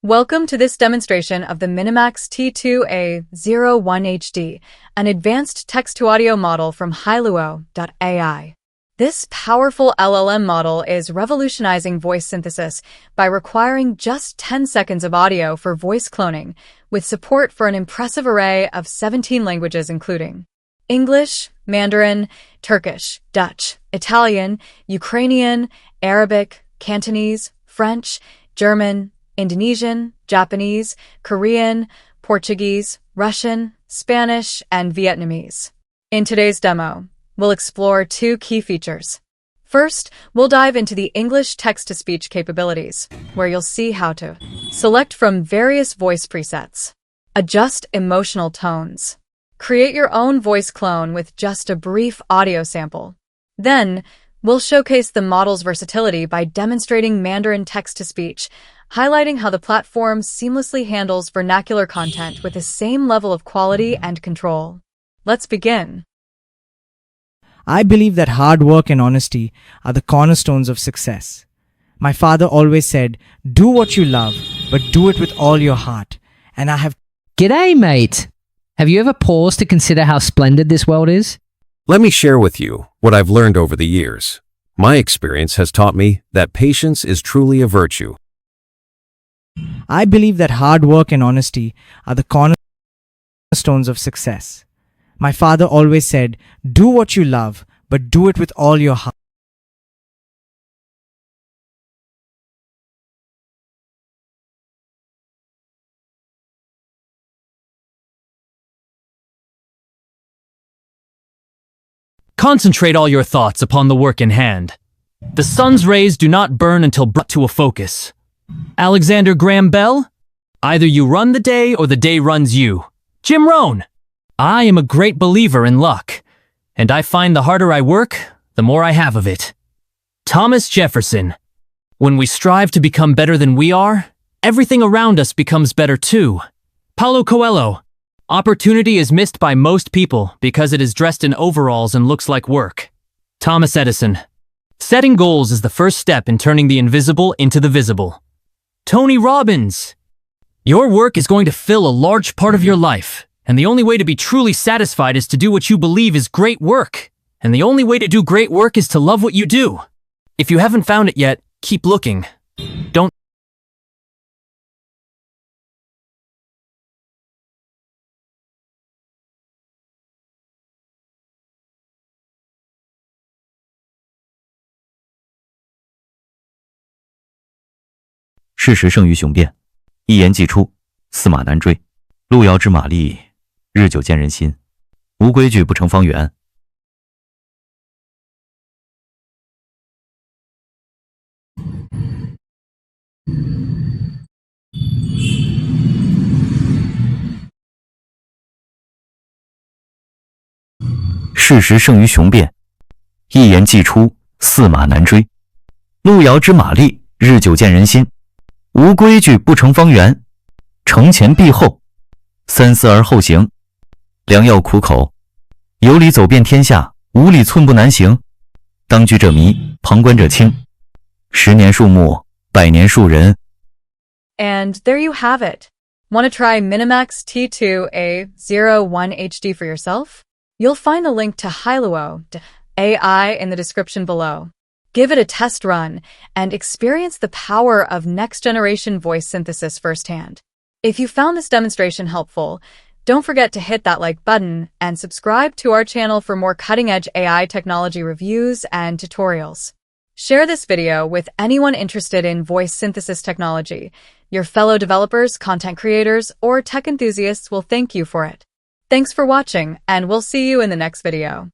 Welcome to this demonstration of the MiniMax T2A-01 HD, an advanced text-to-audio model from hailuo.ai. This powerful LLM model is revolutionizing voice synthesis by requiring just 10 seconds of audio for voice cloning, with support for an impressive array of 17 languages including English, Mandarin, Turkish, Dutch, Italian, Ukrainian, Arabic, Cantonese, French, German, Indonesian, Japanese, Korean, Portuguese, Russian, Spanish, and Vietnamese. In today's demo, we'll explore two key features. First, we'll dive into the English text-to-speech capabilities, where you'll see how to select from various voice presets, adjust emotional tones, create your own voice clone with just a brief audio sample. Then, we'll showcase the model's versatility by demonstrating Mandarin text-to-speech, highlighting how the platform seamlessly handles vernacular content with the same level of quality and control. Let's begin. I believe that hard work and honesty are the cornerstones of success. My father always said, do what you love, but do it with all your heart. And I have... G'day, mate! Have you ever paused to consider how splendid this world is? Let me share with you what I've learned over the years. My experience has taught me that patience is truly a virtue. I believe that hard work and honesty are the cornerstones of success. My father always said, do what you love, but do it with all your heart. Concentrate all your thoughts upon the work in hand. The sun's rays do not burn until brought to a focus. Alexander Graham Bell? Either you run the day or the day runs you. Jim Rohn? I am a great believer in luck, and I find the harder I work, the more I have of it. Thomas Jefferson? When we strive to become better than we are, everything around us becomes better too. Paulo Coelho? Opportunity is missed by most people because it is dressed in overalls and looks like work. Thomas Edison? Setting goals is the first step in turning the invisible into the visible. Tony Robbins? Your work is going to fill a large part of your life, and the only way to be truly satisfied is to do what you believe is great work. And the only way to do great work is to love what you do. If you haven't found it yet, keep looking. Don't 事实胜于雄辩，一言既出，驷马难追。路遥知马力，日久见人心。无规矩不成方圆。事实胜于雄辩，一言既出，驷马难追。路遥知马力，日久见人心。无规矩不成方圆，承前避后，三思而后行。良药苦口，有理走遍天下，无理寸步难行。当局者迷，旁观者清。10年树木，100年树人。 And there you have it. Want to try MiniMax T2A-01 HD for yourself? You'll find the link to hailuo.ai in the description below. Give it a test run and experience the power of next-generation voice synthesis firsthand. If you found this demonstration helpful, don't forget to hit that like button and subscribe to our channel for more cutting-edge AI technology reviews and tutorials. Share this video with anyone interested in voice synthesis technology. Your fellow developers, content creators, or tech enthusiasts will thank you for it. Thanks for watching, and we'll see you in the next video.